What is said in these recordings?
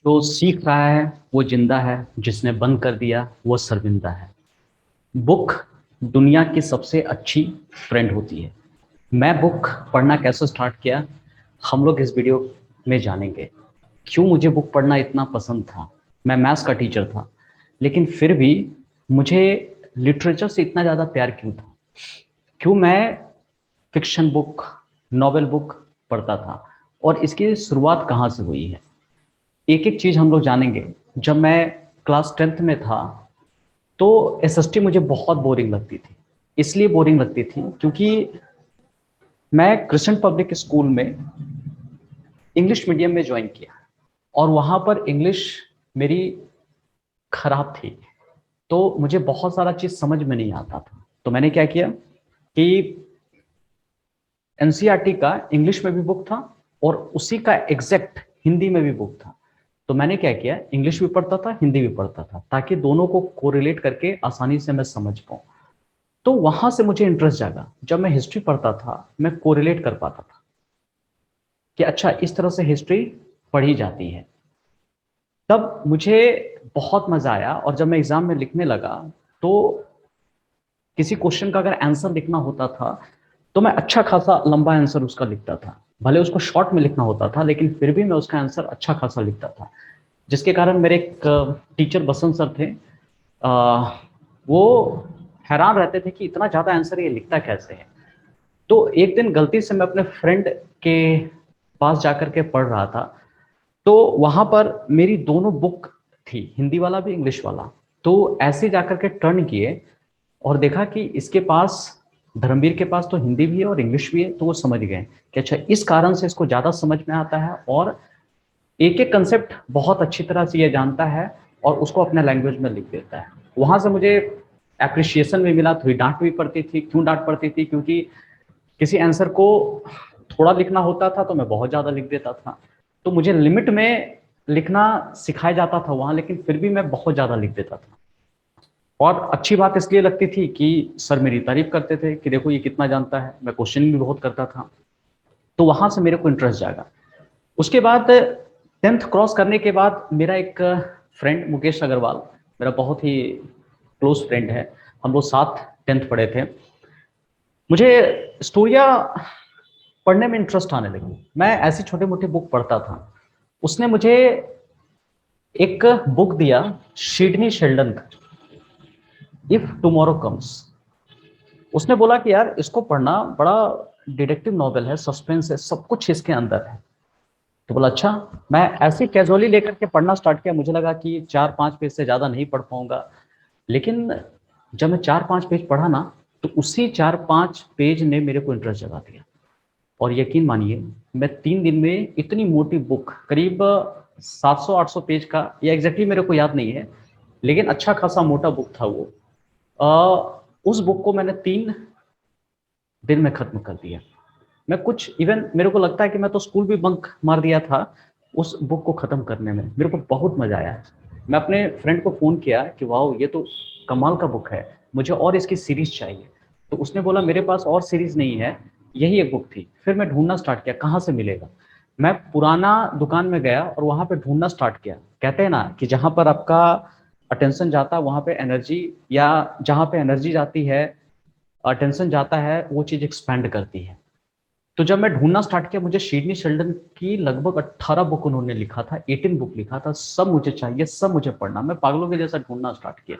जो सीख रहा है वो जिंदा है, जिसने बंद कर दिया वो शर्मिंदा है। बुक दुनिया की सबसे अच्छी फ्रेंड होती है। मैं बुक पढ़ना कैसे स्टार्ट किया, हम लोग इस वीडियो में जानेंगे। क्यों मुझे बुक पढ़ना इतना पसंद था। मैं मैथ्स का टीचर था, लेकिन फिर भी मुझे लिटरेचर से इतना ज़्यादा प्यार क्यों था। क्यों मैं फिक्शन बुक, नॉवेल बुक पढ़ता था, और इसकी शुरुआत कहाँ से हुई है। एक एक चीज़ हम लोग जानेंगे। जब मैं क्लास 10th में था तो एसएसटी मुझे बहुत बोरिंग लगती थी। इसलिए बोरिंग लगती थी क्योंकि मैं क्रिश्चियन पब्लिक स्कूल में इंग्लिश मीडियम में ज्वाइन किया, और वहाँ पर इंग्लिश मेरी खराब थी। तो मुझे बहुत सारा चीज़ समझ में नहीं आता था। तो मैंने क्या किया कि एनसीईआरटी का इंग्लिश में भी बुक था और उसी का एग्जैक्ट हिंदी में भी बुक था। तो मैंने क्या किया, इंग्लिश भी पढ़ता था, हिंदी भी पढ़ता था, ताकि दोनों को कोरिलेट करके आसानी से मैं समझ पाऊँ। तो वहां से मुझे इंटरेस्ट जागा। जब मैं हिस्ट्री पढ़ता था मैं कोरिलेट कर पाता था कि अच्छा इस तरह से हिस्ट्री पढ़ी जाती है। तब मुझे बहुत मजा आया, और जब मैं एग्जाम में लिखने लगा तो किसी क्वेश्चन का अगर आंसर लिखना होता था तो मैं अच्छा खासा लंबा आंसर उसका लिखता था। भले उसको शॉर्ट में लिखना होता था, लेकिन फिर भी मैं उसका आंसर अच्छा खासा लिखता था। जिसके कारण मेरे एक टीचर बसंत सर थे, वो हैरान रहते थे कि इतना ज़्यादा आंसर ये लिखता कैसे है। तो एक दिन गलती से मैं अपने फ्रेंड के पास जाकर के पढ़ रहा था, तो वहां पर मेरी दोनों बुक थी, हिंदी वाला भी इंग्लिश वाला। तो ऐसे जाकर के टर्न किए और देखा कि इसके पास, धर्मवीर के पास तो हिंदी भी है और इंग्लिश भी है। तो वो समझ गए कि अच्छा इस कारण से इसको ज़्यादा समझ में आता है, और एक एक कंसेप्ट बहुत अच्छी तरह से ये जानता है और उसको अपने लैंग्वेज में लिख देता है। वहां से मुझे एप्रिशिएशन भी मिला। थोड़ी डांट भी पड़ती थी। क्यों डांट पड़ती थी? क्योंकि किसी आंसर को थोड़ा लिखना होता था तो मैं बहुत ज़्यादा लिख देता था। तो मुझे लिमिट में लिखना सिखाया जाता था वहाँ, लेकिन फिर भी मैं बहुत ज़्यादा लिख देता था। और अच्छी बात इसलिए लगती थी कि सर मेरी तारीफ करते थे कि देखो ये कितना जानता है। मैं क्वेश्चनिंग भी बहुत करता था। तो वहाँ से मेरे को इंटरेस्ट जागा। उसके बाद 10th क्रॉस करने के बाद मेरा एक फ्रेंड मुकेश अग्रवाल, मेरा बहुत ही क्लोज फ्रेंड है। हम लोग साथ 10th पढ़े थे। मुझे स्टोरिया पढ़ने में इंटरेस्ट आने लगी। मैं ऐसी छोटे मोटे बुक पढ़ता था। उसने मुझे एक बुक दिया, सिडनी शेल्डन का, इफ टुमारो कम्स। उसने बोला कि यार इसको पढ़ना, बड़ा डिटेक्टिव नॉवेल है, सस्पेंस है, सब कुछ इसके अंदर है। तो बोला अच्छा। मैं ऐसे कैजुअली लेकर के पढ़ना स्टार्ट किया। मुझे लगा कि 4-5 पेज से ज़्यादा नहीं पढ़ पाऊंगा, लेकिन जब मैं 4-5 पेज पढ़ा ना, तो उसी 4-5 पेज ने मेरे को इंटरेस्ट जगा दिया। और यकीन मानिए, मैं 3 दिन में इतनी मोटी बुक, करीब 700-800 पेज का, या एग्जैक्टली मेरे को याद नहीं है, लेकिन अच्छा खासा मोटा बुक था वो। उस बुक को मैंने 3 दिन में खत्म कर दिया। मैं कुछ इवन मेरे को लगता है कि मैं तो स्कूल भी बंक मार दिया था उस बुक को खत्म करने में। मेरे को बहुत मजा आया। मैं अपने फ्रेंड को फोन किया कि वाह ये तो कमाल का बुक है, मुझे और इसकी सीरीज चाहिए। तो उसने बोला मेरे पास और सीरीज नहीं है, यही एक बुक थी। फिर मैं ढूंढना स्टार्ट किया कहाँ से मिलेगा। मैं पुराना दुकान में गया और वहां पे ढूंढना स्टार्ट किया। कहते हैं ना कि जहां पर आपका अटेंशन जाता है वहां पे एनर्जी, या जहां पे एनर्जी जाती है, अटेंशन जाता है, वो चीज एक्सपैंड करती है। तो जब मैं ढूंढना स्टार्ट किया, मुझे सिडनी शेल्डन की लगभग 18 बुक उन्होंने लिखा था, 18 बुक लिखा था। सब मुझे चाहिए, सब मुझे पढ़ना। मैं पागलों के जैसा ढूंढना स्टार्ट किया,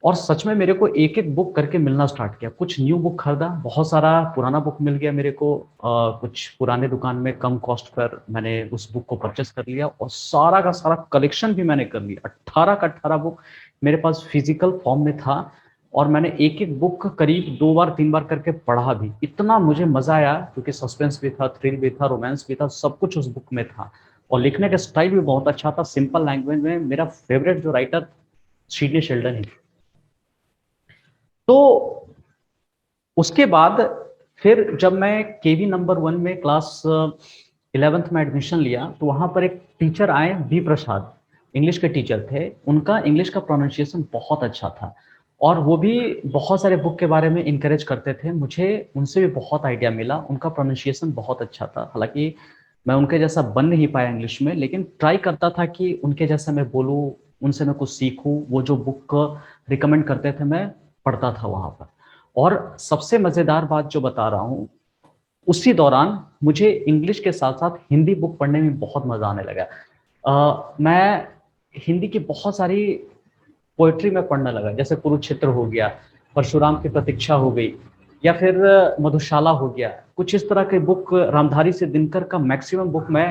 और सच में मेरे को एक एक बुक करके मिलना स्टार्ट किया। कुछ न्यू बुक खरीदा, बहुत सारा पुराना बुक मिल गया मेरे को। कुछ पुराने दुकान में कम कॉस्ट पर मैंने उस बुक को परचेस कर लिया, और सारा का सारा कलेक्शन भी मैंने कर लिया। 18 का 18 बुक मेरे पास फिजिकल फॉर्म में था, और मैंने एक एक बुक करीब 2 बार 3 बार करके पढ़ा भी। इतना मुझे मजा आया, क्योंकि सस्पेंस भी था, थ्रिल भी था, रोमांस भी था, सब कुछ उस बुक में था। और लिखने का स्टाइल भी बहुत अच्छा था, सिंपल लैंग्वेज में। मेरा फेवरेट जो राइटर सिडनी शेल्डन है। तो उसके बाद फिर जब मैं केवी नंबर 1 में क्लास 11th में एडमिशन लिया, तो वहां पर एक टीचर आए, बी प्रसाद, इंग्लिश के टीचर थे। उनका इंग्लिश का प्रोनाउंसिएशन बहुत अच्छा था, और वो भी बहुत सारे बुक के बारे में इंकरेज करते थे। मुझे उनसे भी बहुत आइडिया मिला। उनका प्रोनाउंसिएशन बहुत अच्छा था। हालांकि मैं उनके जैसा बन नहीं पाया इंग्लिश में, लेकिन ट्राई करता था कि उनके जैसा मैं बोलूँ, उनसे मैं कुछ सीखूं। वो जो बुक रिकमेंड करते थे मैं पढ़ता था वहाँ पर। और सबसे मज़ेदार बात जो बता रहा हूँ, उसी दौरान मुझे इंग्लिश के साथ साथ हिंदी बुक पढ़ने में बहुत मज़ा आने लगा। मैं हिंदी की बहुत सारी पोएट्री में पढ़ने लगा, जैसे कुरुक्षेत्र हो गया, परशुराम की प्रतीक्षा हो गई, या फिर मधुशाला हो गया। कुछ इस तरह के बुक, रामधारी से दिनकर का मैक्सिमम बुक मैं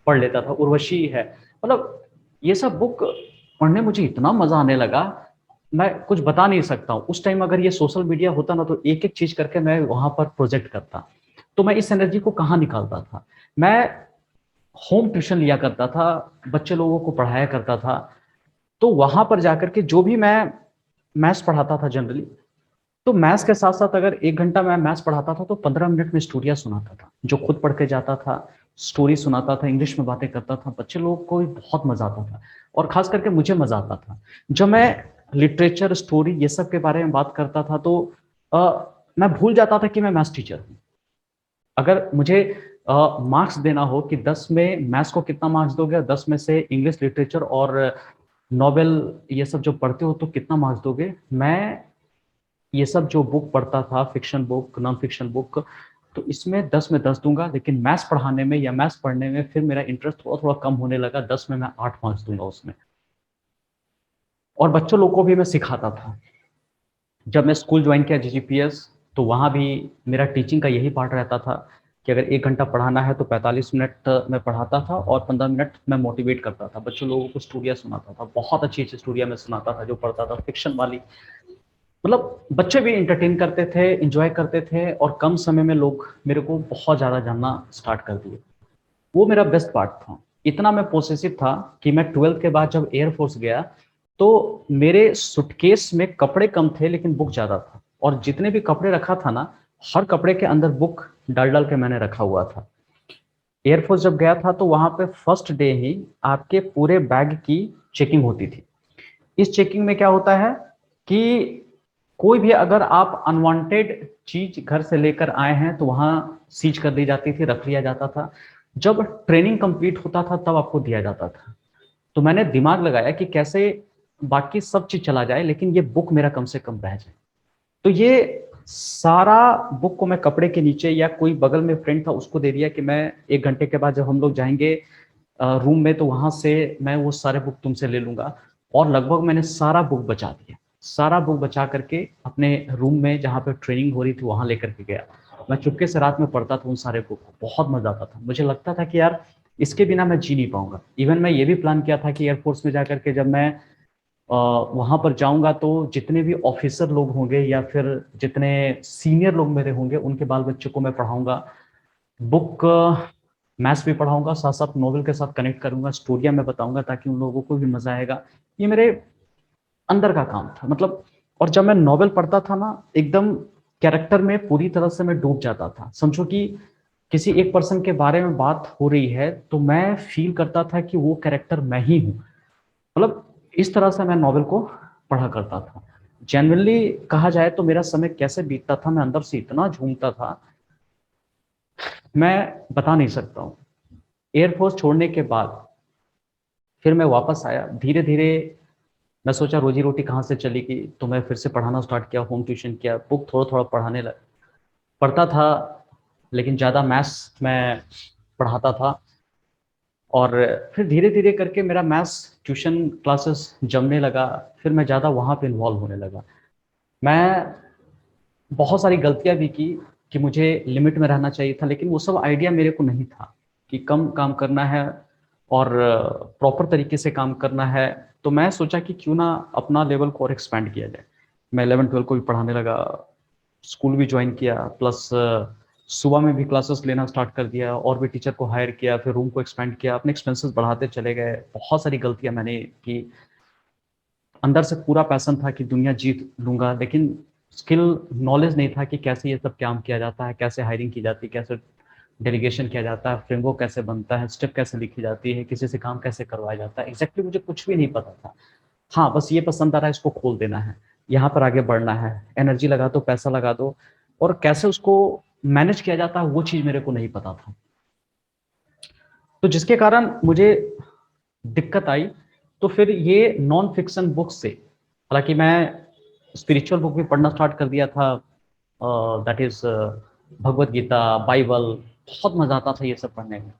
पढ़ लेता था, उर्वशी है, मतलब ये सब बुक पढ़ने मुझे इतना मजा आने लगा, मैं कुछ बता नहीं सकता हूँ। उस टाइम अगर ये सोशल मीडिया होता ना, तो एक एक चीज करके मैं वहां पर प्रोजेक्ट करता। तो मैं इस एनर्जी को कहाँ निकालता था? मैं होम ट्यूशन लिया करता था, बच्चे लोगों को पढ़ाया करता था। तो वहां पर जाकर के जो भी मैं मैथ्स पढ़ाता था जनरली, तो मैथ्स के साथ साथ अगर 1 घंटा मैं मैथ्स पढ़ाता था तो 15 मिनट में स्टोरियां सुनाता था, जो खुद पढ़ के जाता था, स्टोरी सुनाता था, इंग्लिश में बातें करता था। बच्चे लोगों को भी बहुत मजा आता था, और खास करके मुझे मजा आता था जब मैं लिटरेचर, स्टोरी, ये सब के बारे में बात करता था। तो मैं भूल जाता था कि मैं मैथ्स टीचर हूँ। अगर मुझे मार्क्स देना हो कि 10 में मैथ्स को कितना मार्क्स दोगे, 10 में से इंग्लिश लिटरेचर और नॉवेल ये सब जो पढ़ते हो तो कितना मार्क्स दोगे, मैं ये सब जो बुक पढ़ता था, fiction book, non fiction book, तो इसमें 10 में 10 दूंगा। लेकिन मैथ्स पढ़ाने में या मैथ्स पढ़ने में फिर मेरा इंटरेस्ट थोड़ा थोड़ा कम होने लगा। 10 में मैं 8 मार्क्स दूंगा उसमें। और बच्चों लोग को भी मैं सिखाता था। जब मैं स्कूल ज्वाइन किया जीजीपीएस, तो वहाँ भी मेरा टीचिंग का यही पार्ट रहता था कि अगर 1 घंटा पढ़ाना है तो 45 मिनट मैं पढ़ाता था, और 15 मिनट मैं मोटिवेट करता था, बच्चों लोगों को स्टोरियाँ सुनाता था। बहुत अच्छी अच्छी स्टोरियाँ मैं सुनाता था जो पढ़ता था, फिक्शन वाली। मतलब बच्चे भी इंटरटेन करते थे, इंजॉय करते थे, और कम समय में लोग मेरे को बहुत ज़्यादा जानना स्टार्ट कर दिए। वो मेरा बेस्ट पार्ट था। इतना मैं पोसेसिव था कि मैं 12th के बाद जब एयरफोर्स गया, तो मेरे सूटकेस में कपड़े कम थे लेकिन बुक ज़्यादा था। और जितने भी कपड़े रखा था ना, हर कपड़े के अंदर बुक डाल डाल के मैंने रखा हुआ था। एयरफोर्स जब गया था तो वहाँ पे फर्स्ट डे ही आपके पूरे बैग की चेकिंग होती थी। इस चेकिंग में क्या होता है कि कोई भी अगर आप अनवांटेड चीज घर से लेकर आए हैं तो वहां सीज कर दी जाती थी, रख लिया जाता था। जब ट्रेनिंग कंप्लीट होता था तब आपको दिया जाता था। तो मैंने दिमाग लगाया कि कैसे बाकी सब चीज चला जाए लेकिन ये बुक मेरा कम से कम रह जाए। तो ये सारा बुक को मैं कपड़े के नीचे, या कोई बगल में फ्रेंड था उसको दे दिया कि मैं 1 घंटे के बाद जब हम लोग जाएंगे रूम में, तो वहां से मैं वो सारे बुक तुमसे ले लूंगा। और लगभग मैंने सारा बुक बचा दिया। सारा बुक बचा करके अपने रूम में जहाँ पे ट्रेनिंग हो रही थी वहां लेकर के गया। मैं चुपके से रात में पढ़ता था उन सारे बुक को, बहुत मजा आता था। मुझे लगता था कि यार इसके बिना मैं जी नहीं पाऊंगा। इवन मैं ये भी प्लान किया था कि एयरफोर्स में जाकर के जब मैं वहां पर जाऊंगा तो जितने भी ऑफिसर लोग होंगे या फिर जितने सीनियर लोग मेरे होंगे उनके बाल बच्चों को मैं पढ़ाऊंगा। बुक मैथ्स भी पढ़ाऊंगा, साथ साथ नॉवल के साथ कनेक्ट करूंगा, स्टोरियां मैं बताऊंगा ताकि उन लोगों को भी मजा आएगा। ये मेरे अंदर का काम था मतलब। और जब मैं नॉवेल पढ़ता था ना, एकदम कैरेक्टर में पूरी तरह से मैं डूब जाता था। समझो कि किसी एक पर्सन के बारे में बात हो रही है तो मैं फील करता था कि वो कैरेक्टर मैं ही हूँ। मतलब इस तरह से मैं नॉवेल को पढ़ा करता था। जेन्युइनली कहा जाए तो मेरा समय कैसे बीतता था, मैं अंदर से इतना झूमता था, मैं बता नहीं सकता हूँ। एयरफोर्स छोड़ने के बाद फिर मैं वापस आया धीरे धीरे। मैं सोचा रोजी रोटी कहाँ से चलेगी, तो मैं फिर से पढ़ाना स्टार्ट किया, होम ट्यूशन किया, बुक थोड़ा थोड़ा पढ़ता था। लेकिन ज़्यादा मैथ्स मैं पढ़ाता था। और फिर धीरे धीरे करके मेरा मैथ्स ट्यूशन क्लासेस जमने लगा। फिर मैं ज़्यादा वहाँ पे इन्वॉल्व होने लगा। मैं बहुत सारी गलतियाँ भी की कि मुझे लिमिट में रहना चाहिए था, लेकिन वो सब आइडिया मेरे को नहीं था कि कम काम करना है और प्रॉपर तरीके से काम करना है। तो मैं सोचा कि क्यों ना अपना लेवल को और एक्सपेंड किया जाए। मैं 11th 12th को भी पढ़ाने लगा, स्कूल भी ज्वाइन किया, प्लस सुबह में भी क्लासेस लेना स्टार्ट कर दिया, और भी टीचर को हायर किया, फिर रूम को एक्सपेंड किया, अपने एक्सपेंसेस बढ़ाते चले गए। बहुत सारी गलतियां मैंने की। अंदर से पूरा पैशन था कि दुनिया जीत लूंगा, लेकिन स्किल, नॉलेज नहीं था कि कैसे ये सब काम किया जाता है, कैसे हायरिंग की जाती है, कैसे डेलीगेशन किया जाता है, फ्रेमवर्क कैसे बनता है, स्टेप कैसे लिखी जाती है, किसी से काम कैसे करवाया जाता है। एग्जैक्टली मुझे कुछ भी नहीं पता था। हाँ, बस ये पसंद आ रहा है, इसको खोल देना है, यहाँ पर आगे बढ़ना है, एनर्जी लगा दो, पैसा लगा दो। और कैसे उसको मैनेज किया जाता है वो चीज़ मेरे को नहीं पता था। तो जिसके कारण मुझे दिक्कत आई। तो फिर ये नॉन फिक्शन बुक से, हालांकि मैं स्पिरिचुअल बुक भी पढ़ना स्टार्ट कर दिया था, that is Bhagavad Gita, Bible, बहुत मजा आता था ये सब पढ़ने में।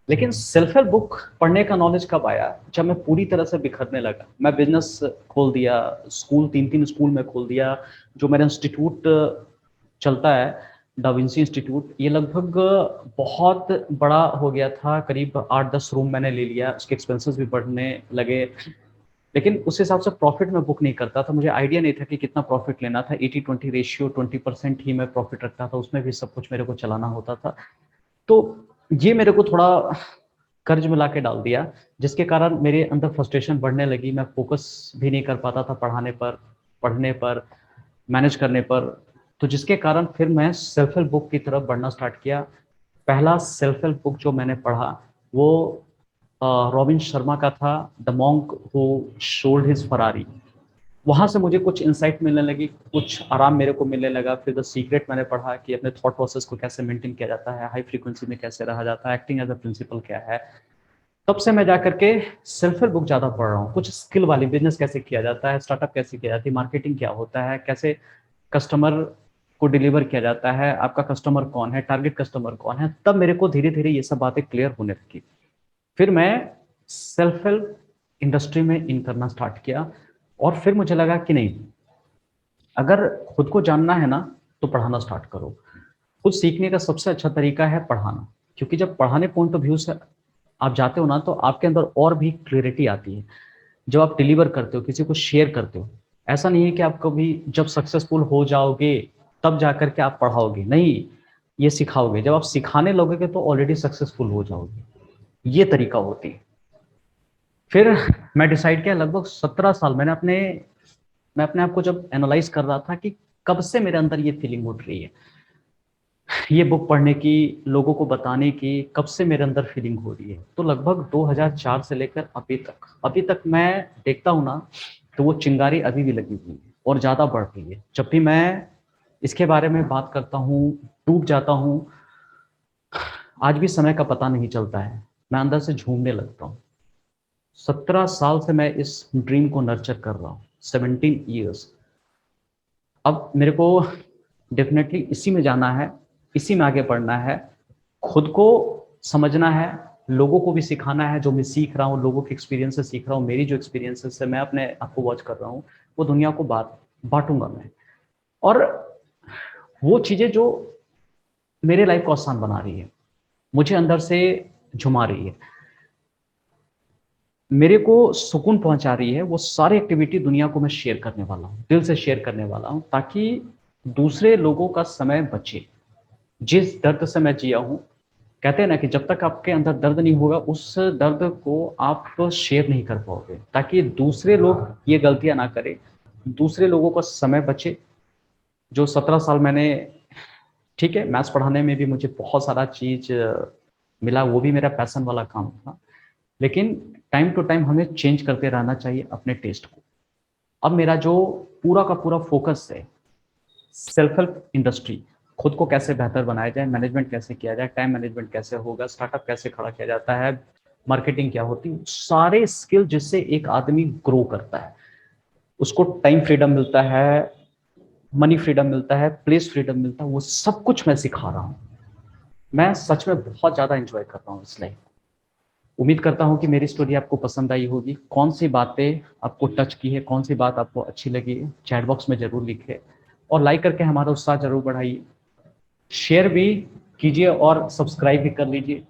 लेकिन सेल्फ हेल्प बुक पढ़ने का नॉलेज कब आया, जब मैं पूरी तरह से बिखरने लगा। मैं बिजनेस खोल दिया, स्कूल, 3 3 स्कूल में खोल दिया। जो मेरा इंस्टीट्यूट चलता है, डाविंसी इंस्टीट्यूट, ये लगभग बहुत बड़ा हो गया था, करीब 8 10 रूम मैंने ले लिया, उसके एक्सपेंसेस भी बढ़ने लगे। लेकिन उस हिसाब से प्रॉफिट में बुक नहीं करता था, मुझे आइडिया नहीं था कि कितना प्रॉफिट लेना था। 80-20 रेशियो, 20% ही मैं प्रॉफिट रखता था, उसमें भी सब कुछ मेरे को चलाना होता था। तो ये मेरे को थोड़ा कर्ज में ला के डाल दिया, जिसके कारण मेरे अंदर फ्रस्ट्रेशन बढ़ने लगी। मैं फोकस भी नहीं कर पाता था पढ़ाने पर, पढ़ने पर, मैनेज करने पर। तो जिसके कारण फिर मैं सेल्फ हेल्प बुक की तरफ बढ़ना स्टार्ट किया। पहला सेल्फ हेल्प बुक जो मैंने पढ़ा वो रॉबिन शर्मा का था, the monk who sold his Ferrari. वहां से मुझे कुछ इंसाइट मिलने लगी, कुछ आराम मेरे को मिलने लगा। फिर द सीक्रेट मैंने पढ़ा कि अपने थॉट प्रोसेस को कैसे मेंटेन किया जाता है, हाई फ्रीक्वेंसी में कैसे रहा जाता है, एक्टिंग एज अ प्रिंसिपल क्या है। तब से मैं जाकर के सेल्फ हेल्प बुक ज्यादा पढ़ रहा हूँ, कुछ स्किल वाली, बिजनेस कैसे किया जाता है, स्टार्टअप कैसे किया जाती है, मार्केटिंग क्या होता है, कैसे कस्टमर को डिलीवर किया जाता है, आपका कस्टमर कौन है, टारगेट कस्टमर कौन है। तब मेरे को धीरे धीरे ये सब बातें क्लियर होने लगी। फिर मैं सेल्फ हेल्प इंडस्ट्री में इन करना स्टार्ट किया। और फिर मुझे लगा कि नहीं, अगर खुद को जानना है ना तो पढ़ाना स्टार्ट करो। खुद सीखने का सबसे अच्छा तरीका है पढ़ाना, क्योंकि जब पढ़ाने पॉइंट ऑफ व्यू से आप जाते हो ना तो आपके अंदर और भी क्लियरिटी आती है। जब आप डिलीवर करते हो, किसी को शेयर करते हो, ऐसा नहीं है कि आप कभी जब सक्सेसफुल हो जाओगे तब जाकर के आप पढ़ाओगे, नहीं, ये सिखाओगे। जब आप सिखाने लगोगे तो ऑलरेडी सक्सेसफुल हो जाओगे, ये तरीका होती है। फिर मैं डिसाइड किया, लगभग 17 साल मैं अपने आप को जब एनालाइज कर रहा था कि कब से मेरे अंदर ये फीलिंग उठ रही है, ये बुक पढ़ने की, लोगों को बताने की, कब से मेरे अंदर फीलिंग हो रही है। तो लगभग 2004 से लेकर अभी तक मैं देखता हूँ ना, तो वो चिंगारी अभी भी लगी हुई है और ज्यादा बढ़ रही है। जब भी मैं इसके बारे में बात करता हूँ, डूब जाता हूँ, आज भी समय का पता नहीं चलता है, मैं अंदर से झूमने लगता हूँ। 17 साल से मैं इस ड्रीम को नर्चर कर रहा हूँ, 17 years। अब मेरे को डेफिनेटली इसी में जाना है, इसी में आगे बढ़ना है, खुद को समझना है, लोगों को भी सिखाना है। जो मैं सीख रहा हूँ, लोगों के एक्सपीरियंस से सीख रहा हूँ, मेरी जो एक्सपीरियंसेस है, मैं अपने आप को वॉच कर रहा हूँ, वो दुनिया को बांटूंगा मैं। और वो चीजें जो मेरे लाइफ को आसान बना रही है, मुझे अंदर से झुमा रही है, मेरे को सुकून पहुंचा रही है, वो सारी एक्टिविटी दुनिया को मैं शेयर करने वाला हूँ, दिल से शेयर करने वाला हूँ, ताकि दूसरे लोगों का समय बचे। जिस दर्द से मैं जिया हूँ, कहते हैं ना कि जब तक आपके अंदर दर्द नहीं होगा, उस दर्द को आप शेयर नहीं कर पाओगे, ताकि दूसरे लोग ये गलतियां ना करें, दूसरे लोगों का समय बचे। जो 17 साल मैंने, ठीक है, मैथ्स पढ़ाने में भी मुझे बहुत सारा चीज मिला, वो भी मेरा पैशन वाला काम था। लेकिन टाइम टू टाइम हमें चेंज करते रहना चाहिए अपने टेस्ट को। अब मेरा जो पूरा का पूरा फोकस है, सेल्फ हेल्प इंडस्ट्री, खुद को कैसे बेहतर बनाया जाए, मैनेजमेंट कैसे किया जाए, टाइम मैनेजमेंट कैसे होगा, स्टार्टअप कैसे खड़ा किया जाता है, मार्केटिंग क्या होती है, सारे स्किल जिससे एक आदमी ग्रो करता है, उसको टाइम फ्रीडम मिलता है, मनी फ्रीडम मिलता है, प्लेस फ्रीडम मिलता है, वो सब कुछ मैं सिखा रहा हूँ। मैं सच में बहुत ज्यादा इंजॉय कर रहा हूँ इस लाइफ। उम्मीद करता हूँ कि मेरी स्टोरी आपको पसंद आई होगी। कौन सी बातें आपको टच की है, कौन सी बात आपको अच्छी लगी है, चैट बॉक्स में जरूर लिखिए, और लाइक करके हमारा उत्साह जरूर बढ़ाइए। शेयर भी कीजिए और सब्सक्राइब भी कर लीजिए,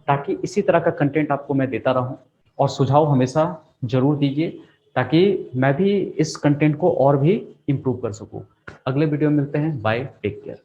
ताकि इसी तरह का कंटेंट आपको मैं देता रहूं। और सुझाव हमेशा जरूर दीजिए, ताकि मैं भी इस कंटेंट को और भी इम्प्रूव कर सकूं। अगले वीडियो में मिलते हैं, बाय, टेक केयर।